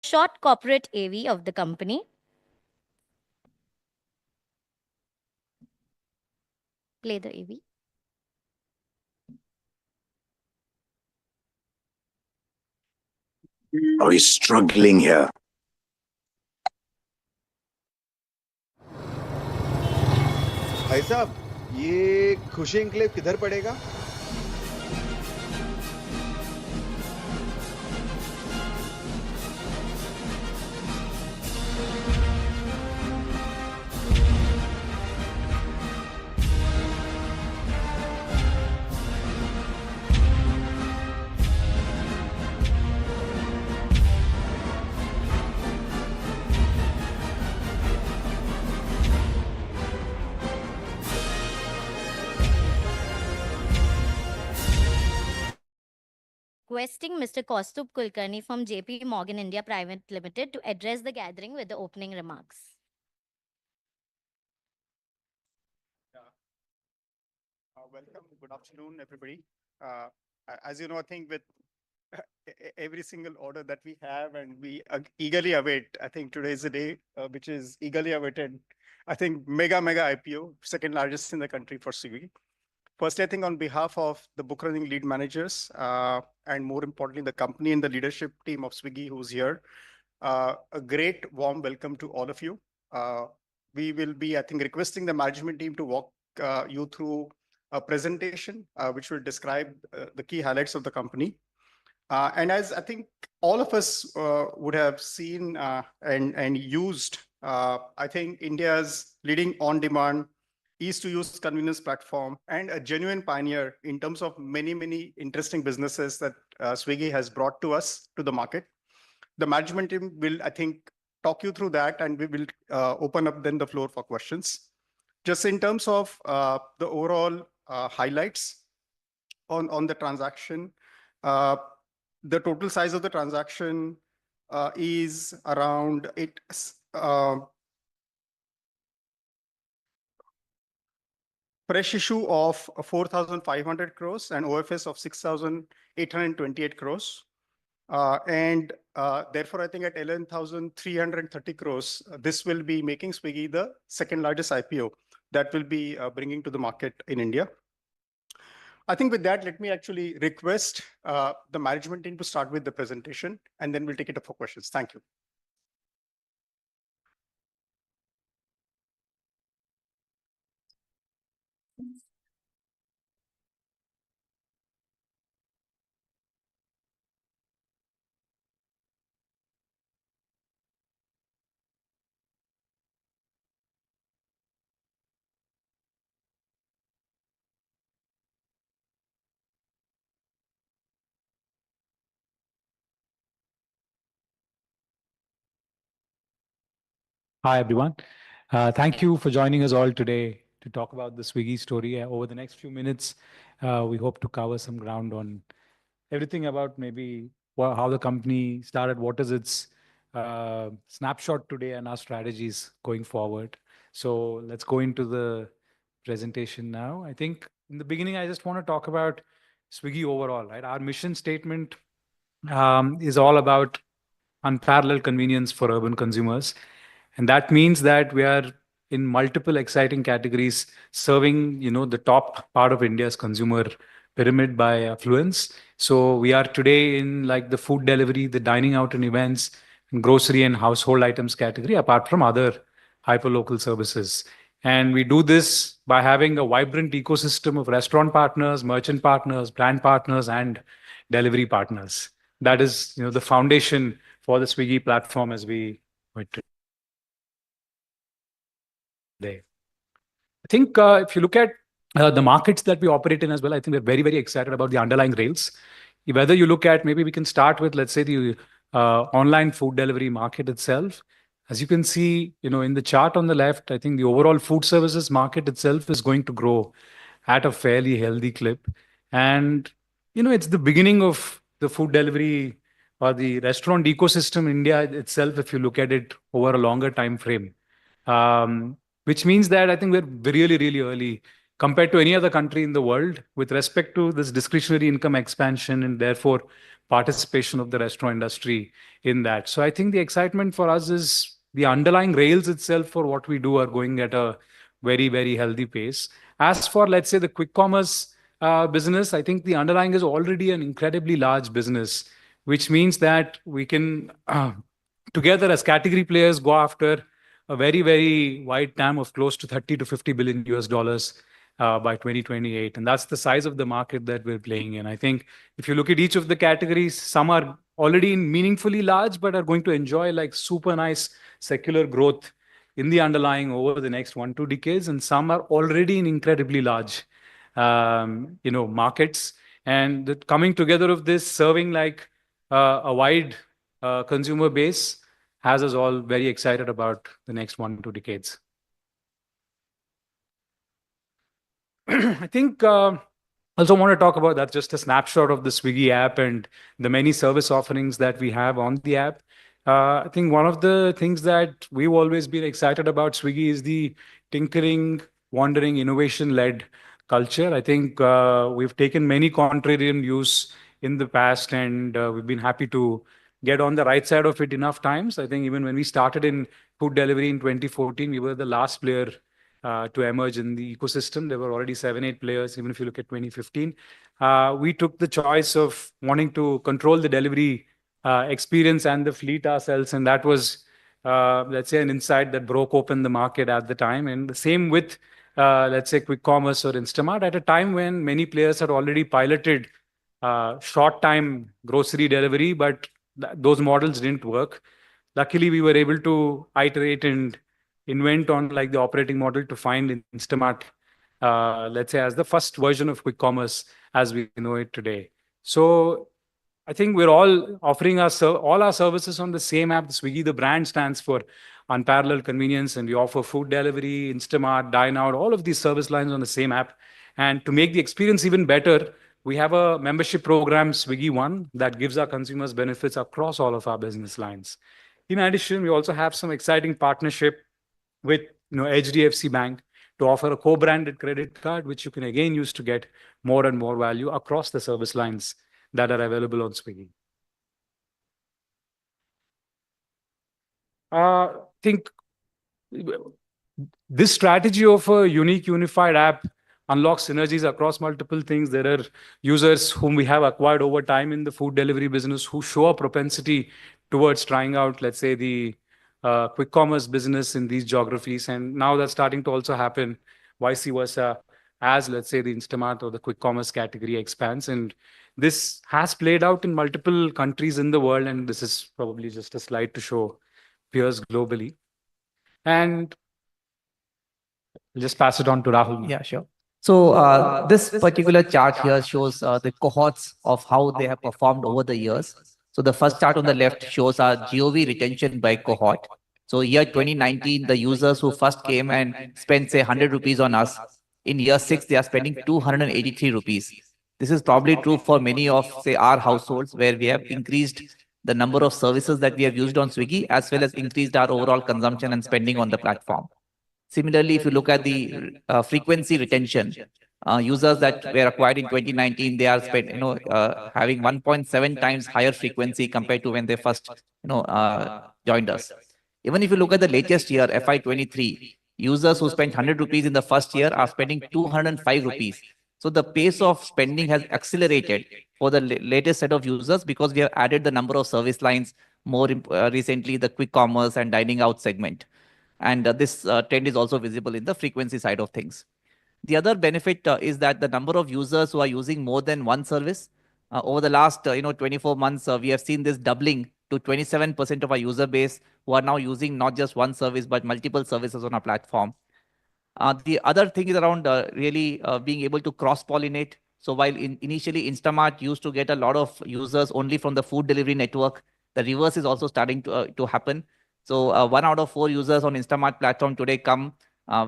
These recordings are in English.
short corporate AV of the company. Play the AV. Are we struggling here? भाई साहब, ये खुशी enclave किधर पड़ेगा? Requesting Mr. Kaustubh Kulkarni from JP Morgan India Private Limited to address the gathering with the opening remarks. Welcome. Good afternoon, everybody. As you know, I think with every single order that we have and we eagerly await, I think today is the day which is eagerly awaited. I think mega IPO, second largest in the country for Swiggy. Firstly, I think on behalf of the book running lead managers and more importantly, the company and the leadership team of Swiggy who's here, a great warm welcome to all of you. We will be, I think, requesting the management team to walk you through a presentation which will describe the key highlights of the company. And as I think all of us would have seen and used, I think India's leading on-demand easy-to-use convenience platform and a genuine pioneer in terms of many interesting businesses that Swiggy has brought to us to the market. The management team will, I think, talk you through that, and we will open up then the floor for questions. Just in terms of the overall highlights on the transaction, the total size of the transaction is around fresh issue of 4,500 crores and OFS of 6,828 crores. Therefore, I think at 11,330 crores, this will be making Swiggy the second largest IPO that will be bringing to the market in India. I think with that, let me actually request the management team to start with the presentation, and then we'll take it up for questions. Thank you. Hi, everyone. Thank you for joining us all today to talk about the Swiggy story. Over the next few minutes, we hope to cover some ground on everything about maybe how the company started, what is its snapshot today, and our strategies going forward. So let's go into the presentation now. I think in the beginning, I just want to talk about Swiggy overall, right? Our mission statement is all about unparalleled convenience for urban consumers. And that means that we are in multiple exciting categories serving, the top part of India's consumer pyramid by affluence. So we are today in like the food delivery, the dining out and events, and grocery and household items category, apart from other hyperlocal services. And we do this by having a vibrant ecosystem of restaurant partners, merchant partners, brand partners, and delivery partners. That is, the foundation for the Swiggy platform as we went today. I think if you look at the markets that we operate in as well, I think we're very excited about the underlying rails. Whether you look at, maybe we can start with, let's say, the online food delivery market itself. As you can see, in the chart on the left, I think the overall food services market itself is going to grow at a fairly healthy clip. And, it's the beginning of the food delivery or the restaurant ecosystem in India itself, if you look at it over a longer time frame. Which means that I think we're really early compared to any other country in the world with respect to this discretionary income expansion and therefore participation of the restaurant industry in that. So I think the excitement for us is the underlying rails itself for what we do are going at a very, very healthy pace. As for, let's say, the quick commerce business, I think the underlying is already an incredibly large business, which means that we can together as category players go after a very, very wide TAM of close to 30 to 50 billion US dollars by 2028. And that's the size of the market that we're playing in. I think if you look at each of the categories, some are already meaningfully large, but are going to enjoy like super nice secular growth in the underlying over the next 1, 2 decades. And some are already in incredibly large, markets. And the coming together of this, serving like a wide consumer base has us all very excited about the next 1, 2 decades. I think also want to talk about that, just a snapshot of the Swiggy app and the many service offerings that we have on the app. I think one of the things that we've always been excited about Swiggy is the tinkering, wandering, innovation-led culture. I think we've taken many contrarian views in the past, and we've been happy to get on the right side of it enough times. I think even when we started in food delivery in 2014, we were the last player to emerge in the ecosystem. There were already 7, 8 players, even if you look at 2015. We took the choice of wanting to control the delivery experience and the fleet ourselves. And that was, let's say, an insight that broke open the market at the time. And the same with, let's say, quick commerce or Instamart at a time when many players had already piloted short time grocery delivery, but those models didn't work. Luckily, we were able to iterate and invent on like the operating model to find Instamart, let's say, as the first version of quick commerce as we know it today. So I think we're all offering all our services on the same app. The Swiggy, the brand stands for unparalleled convenience, and we offer food delivery, Instamart, Dine Out, all of these service lines on the same app. And to make the experience even better, we have a membership program, Swiggy One, that gives our consumers benefits across all of our business lines. In addition, we also have some exciting partnership with HDFC Bank to offer a co-branded credit card, which you can again use to get more and more value across the service lines that are available on Swiggy. I think this strategy of a unique, unified app unlocks synergies across multiple things. There are users whom we have acquired over time in the food delivery business who show a propensity towards trying out, let's say, the quick commerce business in these geographies. And now that's starting to also happen vice versa as, let's say, the Instamart or the quick commerce category expands. And this has played out in multiple countries in the world. And this is probably just a slide to show peers globally. And I'll just pass it on to Rahul. Yeah, sure. So this particular chart here shows the cohorts of how they have performed over the years. So the first chart on the left shows our GOV retention by cohort. So year 2019, the users who first came and spent, say, 100 rupees on us, in year 6, they are spending 283 rupees. This is probably true for many of, say, our households, where we have increased the number of services that we have used on Swiggy, as well as increased our overall consumption and spending on the platform. Similarly, if you look at the frequency retention, users that were acquired in 2019, they are having 1.7 times higher frequency compared to when they first joined us. Even if you look at the latest year, FY23, users who spent 100 rupees in the first year are spending 205 rupees. So the pace of spending has accelerated for the latest set of users because we have added the number of service lines more recently, the quick commerce and dining out segment. And this trend is also visible in the frequency side of things. The other benefit is that the number of users who are using more than one service over the last 24 months, we have seen this doubling to 27% of our user base who are now using not just one service, but multiple services on our platform. The other thing is around really being able to cross-pollinate. So while initially Instamart used to get a lot of users only from the food delivery network, the reverse is also starting to happen. So 1 out of 4 users on Instamart platform today come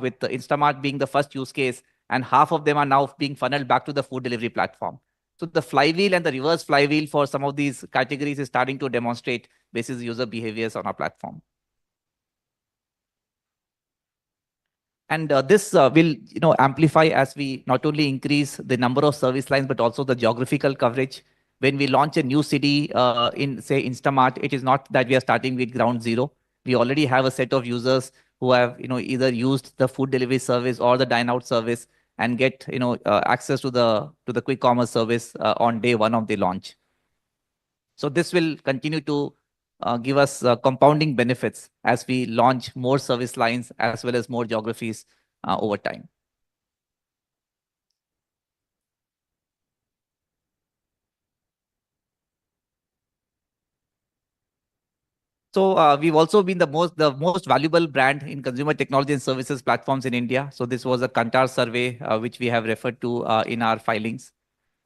with Instamart being the first use case, and half of them are now being funneled back to the food delivery platform. So the flywheel and the reverse flywheel for some of these categories is starting to demonstrate basis user behaviors on our platform. And this will amplify as we not only increase the number of service lines, but also the geographical coverage. When we launch a new city in, say, Instamart, it is not that we are starting with ground zero. We already have a set of users who have either used the food delivery service or the dine out service and get access to the quick commerce service on day one of the launch. So this will continue to give us compounding benefits as we launch more service lines as well as more geographies over time. So we've also been the most valuable brand in consumer technology and services platforms in India. So this was a Kantar survey which we have referred to in our filings.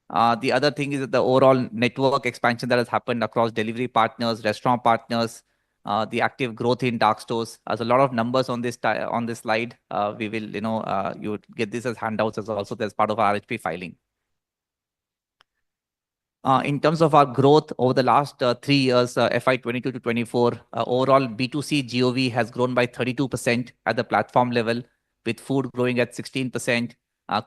The other thing is that the overall network expansion that has happened across delivery partners, restaurant partners, the active growth in dark stores. There's a lot of numbers on this slide. We will, you would get this as handouts as also as part of our RHP filing. In terms of our growth over the last 3 years, FY22 to 24, overall B2C GOV has grown by 32% at the platform level, with food growing at 16%,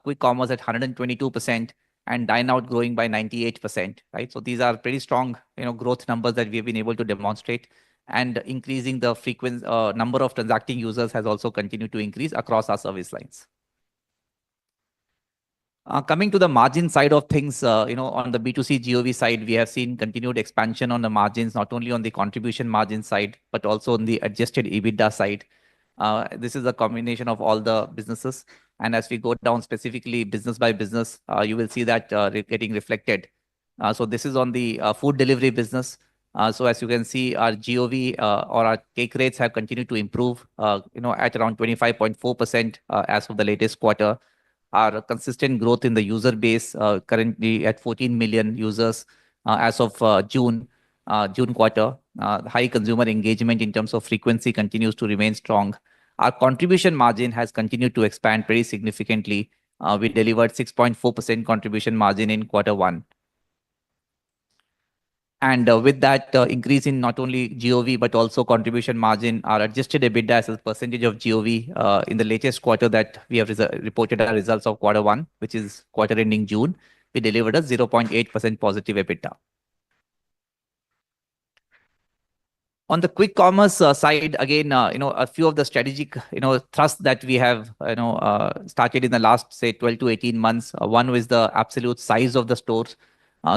quick commerce at 122%, and dine out growing by 98%, right? So these are pretty strong, growth numbers that we have been able to demonstrate, and increasing the frequency, number of transacting users has also continued to increase across our service lines. Coming to the margin side of things, on the B2C GOV side, we have seen continued expansion on the margins, not only on the contribution margin side, but also on the adjusted EBITDA side. This is a combination of all the businesses. And as we go down specifically business by business, you will see that getting reflected. So this is on the food delivery business. So as you can see, our GOV or our take rates have continued to improve, at around 25.4% as of the latest quarter. Our consistent growth in the user base, currently at 14 million users as of June quarter. High consumer engagement in terms of frequency continues to remain strong. Our contribution margin has continued to expand very significantly. We delivered 6.4% contribution margin in Q1. And with that increase in not only GOV, but also contribution margin, our adjusted EBITDA as a percentage of GOV in the latest quarter that we have reported our results of Q1, which is quarter ending June, we delivered a 0.8% positive EBITDA. On the quick commerce side, again, a few of the strategic, thrusts that we have, started in the last, say, 12 to 18 months. One was the absolute size of the stores.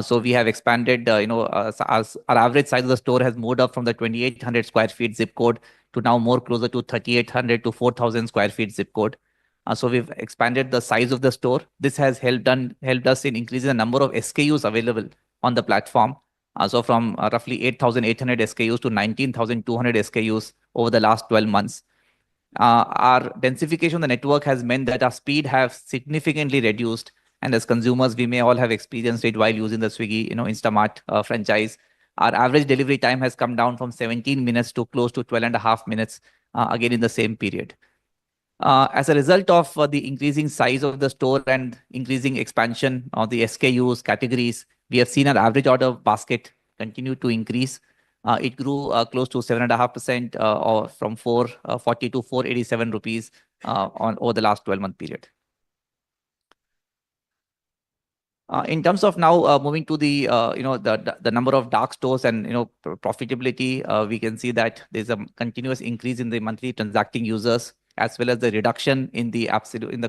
So we have expanded, as our average size of the store has moved up from the 2,800 square feet zip code to now more closer to 3,800 to 4,000 square feet zip code. So we've expanded the size of the store. This has helped us in increasing the number of SKUs available on the platform. So from roughly 8,800 SKUs to 19,200 SKUs over the last 12 months. Our densification of the network has meant that our speed has significantly reduced. And as consumers, we may all have experienced it while using the Swiggy, Instamart franchise. Our average delivery time has come down from 17 minutes to close to 12.5 minutes, again in the same period. As a result of the increasing size of the store and increasing expansion of the SKUs categories, we have seen our average order basket continue to increase. It grew close to 7.5% or from 440 to 487 rupees over the last 12-month period. In terms of now moving to the the number of dark stores and profitability, we can see that there's a continuous increase in the monthly transacting users, as well as the reduction in the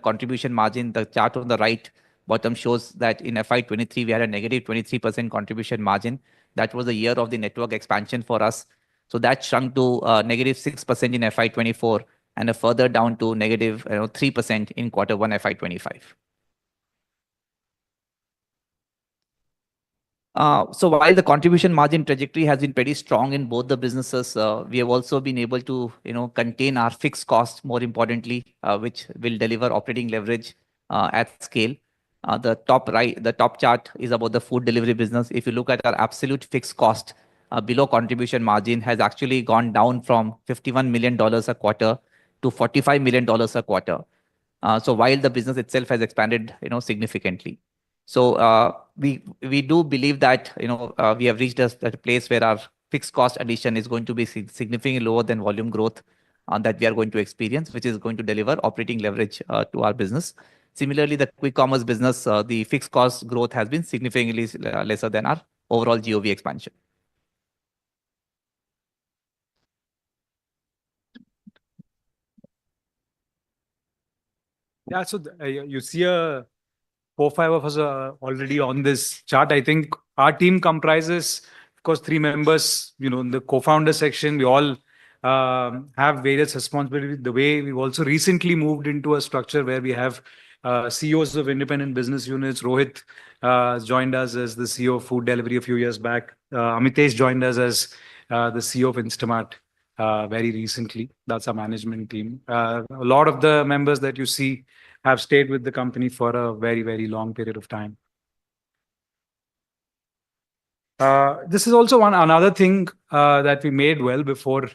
contribution margin. The chart on the right bottom shows that in FY23 we had a negative 23% contribution margin. That was the year of the network expansion for us. So that shrunk to negative 6% in FY24 and a further down to negative 3% in Q1 FY25. So while the contribution margin trajectory has been pretty strong in both the businesses, we have also been able to contain our fixed costs, more importantly, which will deliver operating leverage at scale. The top chart is about the food delivery business. If you look at our absolute fixed cost below contribution margin, has actually gone down from $51 million a quarter to $45 million a quarter. So while the business itself has expanded significantly. So we do believe that we have reached a place where our fixed cost addition is going to be significantly lower than volume growth. that we are going to experience, which is going to deliver operating leverage to our business. Similarly, the quick commerce business, the fixed cost growth has been significantly lesser than our overall GOV expansion. Yeah, so you see 4, 5 of us are already on this chart. I think our team comprises, of course, 3 members. In the co-founder section, we all have various responsibilities. The way we've also recently moved into a structure where we have CEOs of independent business units. Rohit joined us as the CEO of food delivery a few years back. Amitesh joined us as the CEO of Instamart very recently. That's our management team. A lot of the members that you see have stayed with the company for a very, very long period of time. This is also another thing that we made well before,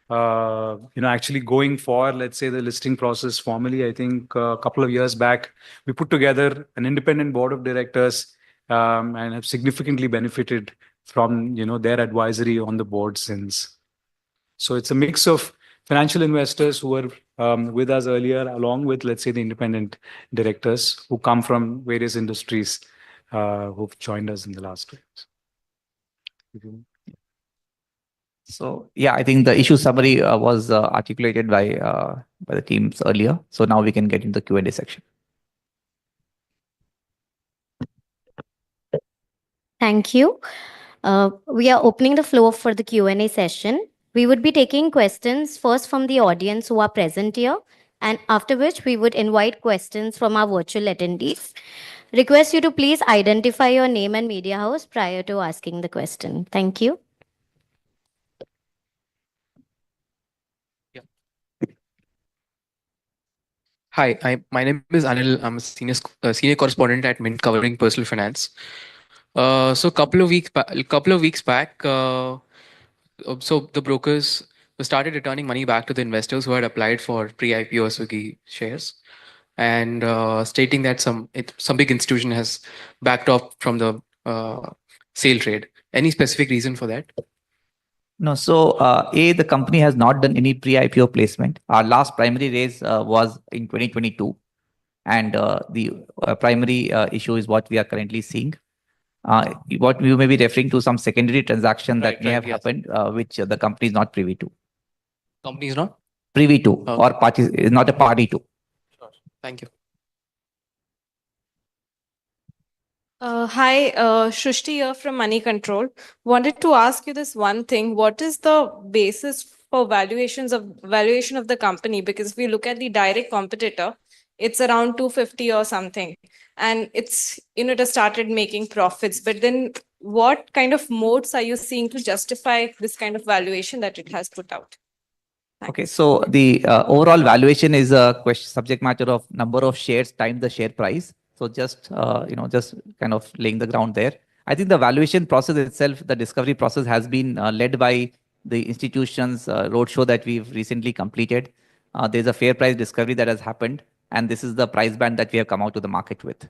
actually going for, let's say, the listing process formally. I think a couple of years back, we put together an independent board of directors and have significantly benefited from, their advisory on the board since. So it's a mix of financial investors who were with us earlier, along with, let's say, the independent directors who come from various industries who've joined us in the last 2 years. So yeah, I think the issue summary was articulated by the teams earlier. So now we can get into the Q&A section. Thank you. We are opening the floor for the Q&A session. We would be taking questions first from the audience who are present here, and after which we would invite questions from our virtual attendees. Request you to please identify your name and media house prior to asking the question. Thank you. Hi, my name is Anil. I'm a senior correspondent at Mint covering personal finance. So a couple of weeks back, so the brokers started returning money back to the investors who had applied for pre-IPO Swiggy shares, and stating that some big institution has backed off from the sale trade. Any specific reason for that? No, so the company has not done any pre-IPO placement. Our last primary raise was in 2022, and the primary issue is what we are currently seeing. What you may be referring to, some secondary transaction that may have happened, which the company is not privy to. Company is not Privy to, or party is not a party to. Sure. Thank you. Hi, Shrishti here from Money Control. Wanted to ask you this one thing. What is the basis for valuation of the company? Because if we look at the direct competitor, it's around 250 or something. And it has started making profits. But then what kind of modes are you seeing to justify this kind of valuation that it has put out? Thanks. Okay, so the overall valuation is a subject matter of number of shares times the share price. So just kind of laying the ground there. I think the valuation process itself, the discovery process, has been led by the institutions roadshow that we've recently completed. There's a fair price discovery that has happened, and this is the price band that we have come out to the market with.